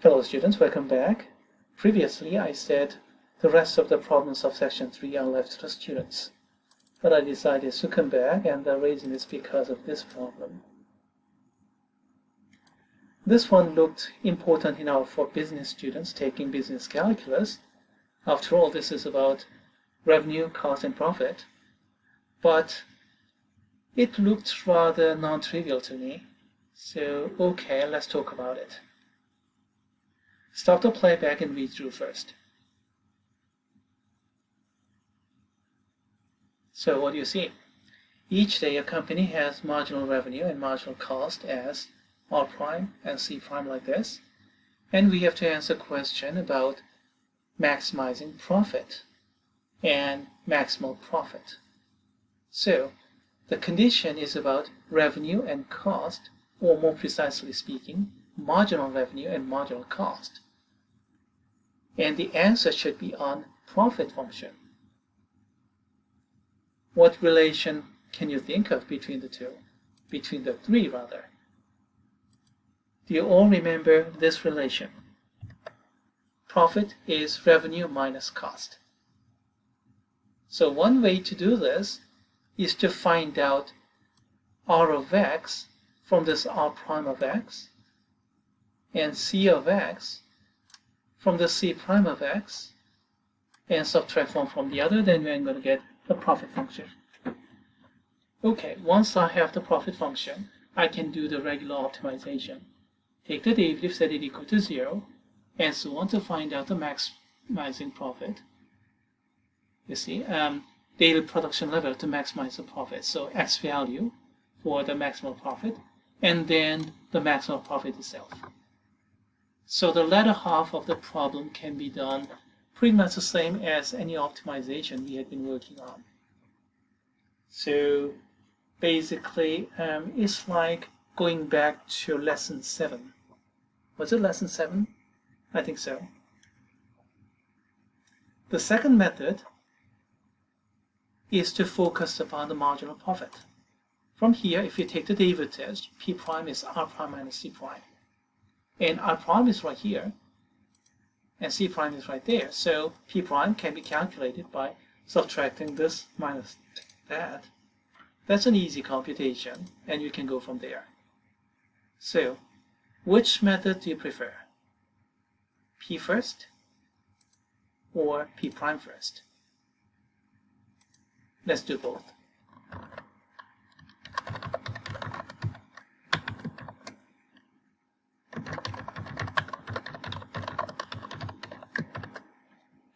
Hello students, welcome back. Previously I said the rest of the problems of section 3 are left to the students. But I decided to come back, and the reason is because of this problem. This one looked important enough for business students taking business calculus. After all, this is about revenue, cost, and profit. But it looked rather non-trivial to me. So, okay, let's talk about it. Stop the playback and read through first. So what do you see? Each day a company has marginal revenue and marginal cost as R prime and C prime like this. And we have to answer a question about maximizing profit and maximal profit. So the condition is about revenue and cost, or more precisely speaking, marginal revenue and marginal cost. And the answer should be on profit function. What relation can you think of between the two? Between the three, rather. Do you all remember this relation? Profit is revenue minus cost. So one way to do this is to find out R of x from this R prime of x and C of x from the C prime of x and subtract one from the other, then we're going to get the profit function. Okay, once I have the profit function, I can do the regular optimization. Take the derivative, set it equal to 0, and so on to find out the maximizing profit. You see, daily production level to maximize the profit. So x value for the maximal profit, and then the maximal profit itself. So the latter half of the problem can be done pretty much the same as any optimization we had been working on. So basically, it's like going back to lesson 7. Was it lesson 7? I think so. The second method is to focus upon the marginal profit. From here, if you take the derivatives, P prime is R prime minus C prime. And R prime is right here, and C prime is right there. So P prime can be calculated by subtracting this minus that. That's an easy computation, and you can go from there. So, which method do you prefer? P first or P prime first? Let's do both.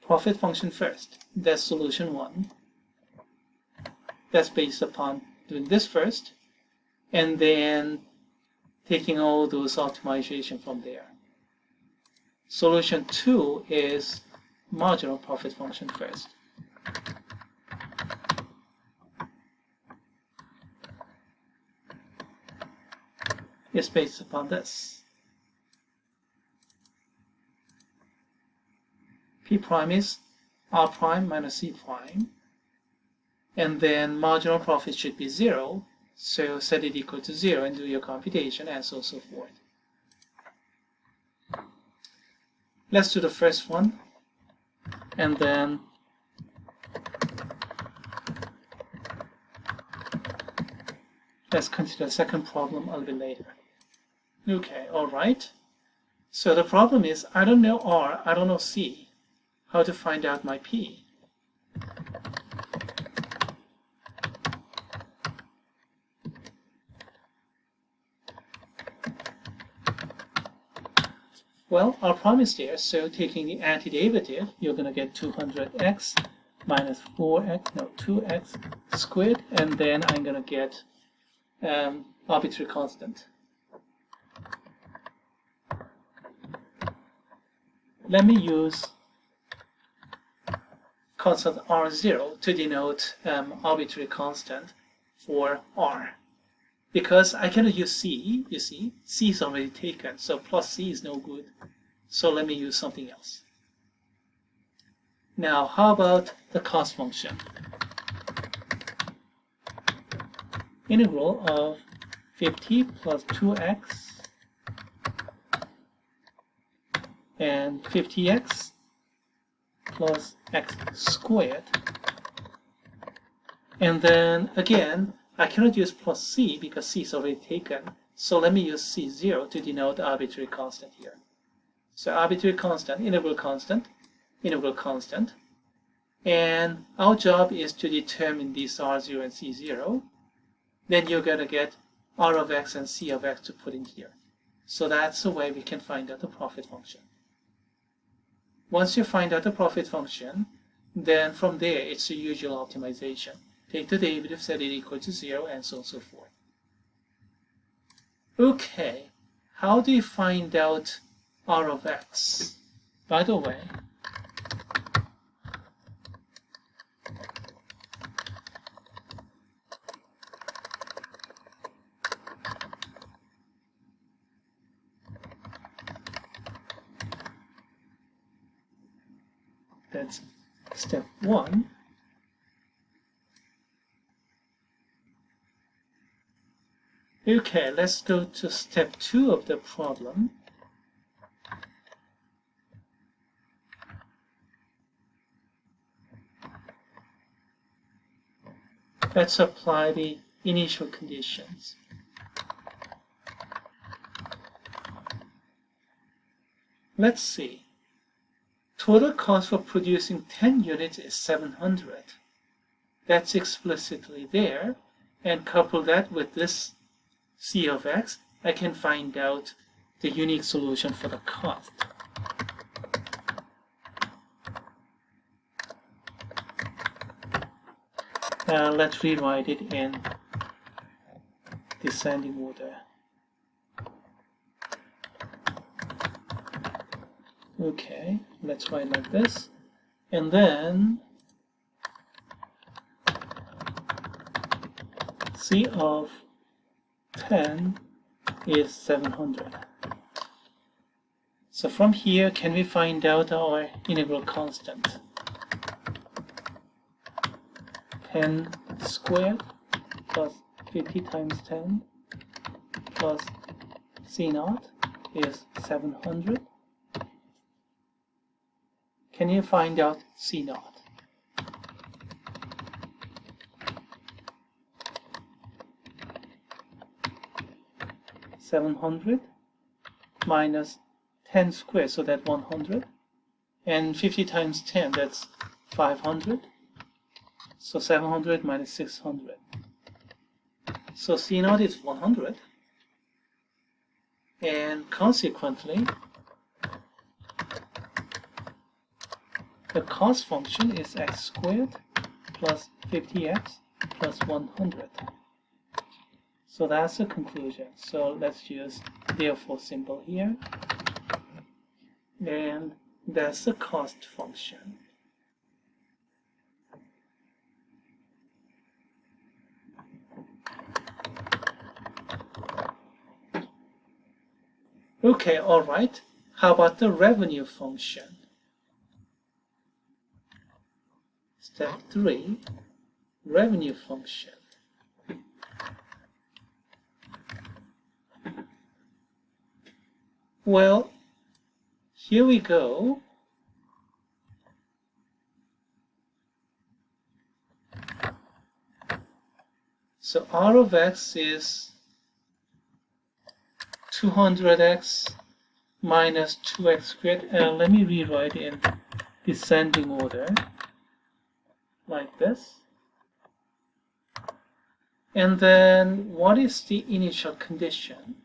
Profit function first. That's solution 1. That's based upon doing this first, and then taking all those optimization from there. Solution 2 is marginal profit function first. It's based upon this. P prime is R prime minus C prime, and then marginal profit should be 0, so set it equal to 0 and do your computation, and so forth. Let's do the first one, and then let's consider the second problem a little bit later. Okay, alright. So the problem is, I don't know R, I don't know C. How to find out my P? Well, our prime is there, so taking the antiderivative, you're going to get 200x minus 2x squared, and then I'm going to get arbitrary constant. Let me use constant R0 to denote arbitrary constant for R. Because I cannot use C, you see, C is already taken, so plus C is no good. So let me use something else. Now, how about the cost function? Integral of 50 plus 2x and 50x plus x squared. And then again, I cannot use plus c because c is already taken. So let me use c0 to denote arbitrary constant here. So arbitrary constant, integral constant, integral constant. And our job is to determine these r0 and c0. Then you're going to get r of x and c of x to put in here. So that's the way we can find out the profit function. Once you find out the profit function, then from there it's the usual optimization. Take the derivative, set it equal to 0, and so on and so forth. Okay, how do you find out r of x? By the way, that's step 1. Okay, let's go to step 2 of the problem. Let's apply the initial conditions. Let's see. Total cost for producing 10 units is 700. That's explicitly there. And couple that with this c of x, I can find out the unique solution for the cost. Let's rewrite it in descending order. Okay, let's write like this. And then c of 10 is 700. So from here, can we find out our integral constant? 10 squared plus 50 times 10 plus c naught is 700. Can you find out c naught? $700 minus 10 squared, so that's 100, and 50 times 10, that's 500. So 700 minus 600. So C naught is 100, and consequently, the cost function is x squared plus 50x plus 100. So that's the conclusion. So let's use therefore symbol here. And that's the cost function. Okay, all right. How about the revenue function? Step 3, revenue function. Well, here we go. So R of x is 200x minus 2x squared. Let me rewrite in descending order like this. And then what is the initial condition?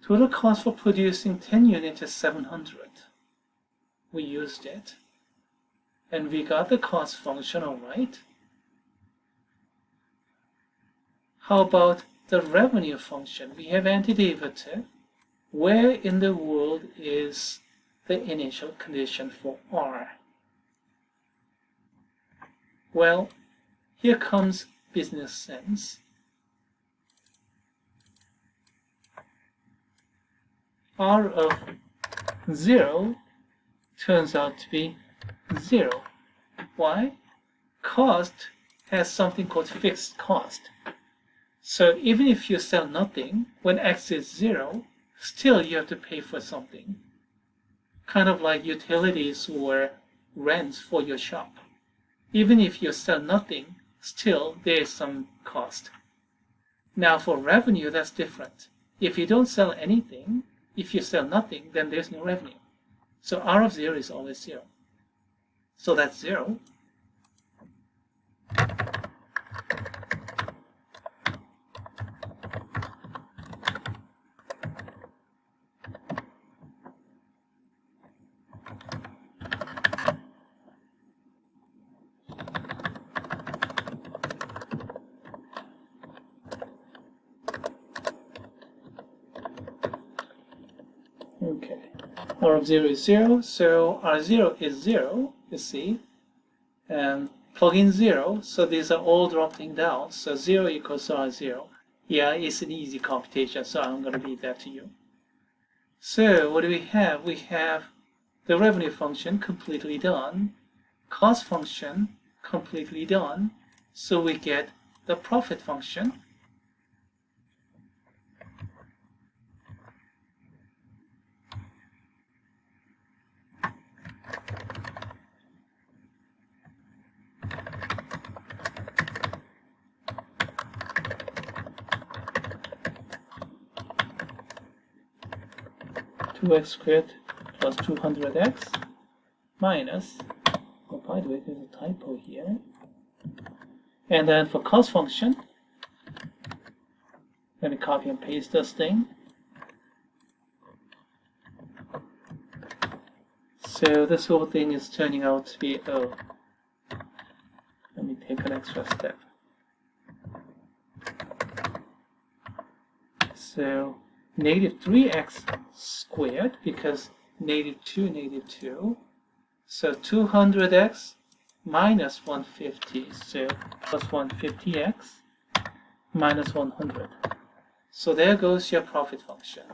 Total cost for producing 10 units is 700. We used it. And we got the cost function, all right. How about the revenue function? We have antiderivative. Where in the world is the initial condition for R? Well, here comes business sense. R of 0 turns out to be 0. Why? Cost has something called fixed cost. So even if you sell nothing, when X is 0, still you have to pay for something. Kind of like utilities or rents for your shop. Even if you sell nothing, still there is some cost. Now for revenue, that's different. If you don't sell anything, if you sell nothing, then there's no revenue. So R of 0 is always 0. So that's 0. Okay, R of 0 is 0, so R0 is 0, you see, and plug in 0, so these are all dropping down, so 0 equals to R0. Yeah, it's an easy computation, so I'm going to leave that to you. So what do we have? We have the revenue function completely done, cost function completely done, so we get the profit function. X squared plus 200x minus, oh, by the way, there's a typo here. And then for cost function, let me copy and paste this thing. So this whole thing is turning out to be, oh, let me take an extra step. So negative 3x squared, because negative 2, so 200x minus 150, so plus 150x minus 100. So there goes your profit function.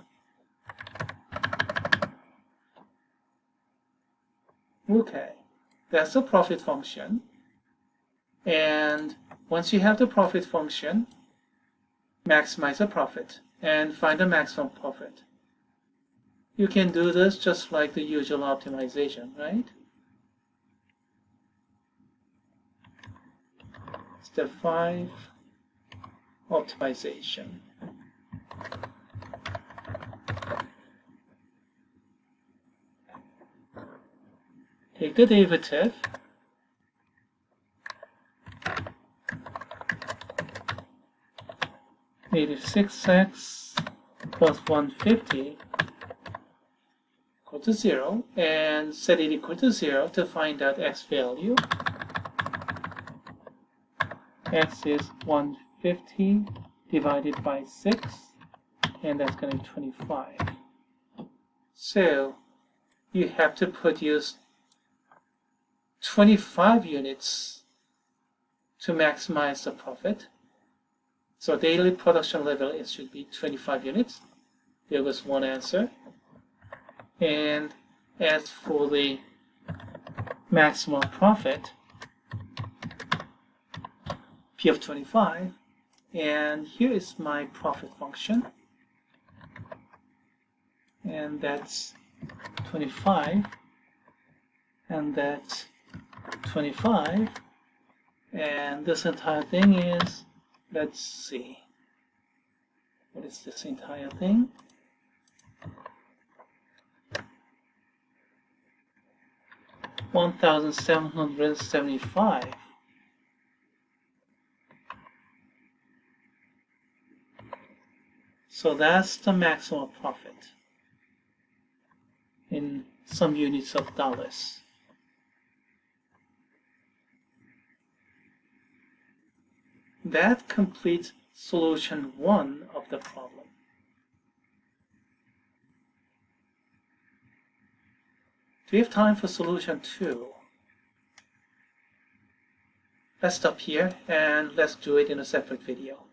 Okay, that's the profit function. And once you have the profit function, maximize the profit and find the maximum profit. You can do this just like the usual optimization, right? Step 5, optimization. Take the derivative. Negative 6x plus 150 equal to 0, and set it equal to 0 to find out x value. X is 150 divided by 6, and that's going to be 25. So you have to produce 25 units to maximize the profit. So daily production level, it should be 25 units. There was one answer. And as for the maximum profit, P of 25, and here is my profit function. And that's 25, and that's 25, and this entire thing is, let's see, what is this entire thing? $1,775. So that's the maximum profit in some units of dollars. That completes solution 1 of the problem. Do we have time for solution 2? Let's stop here and let's do it in a separate video.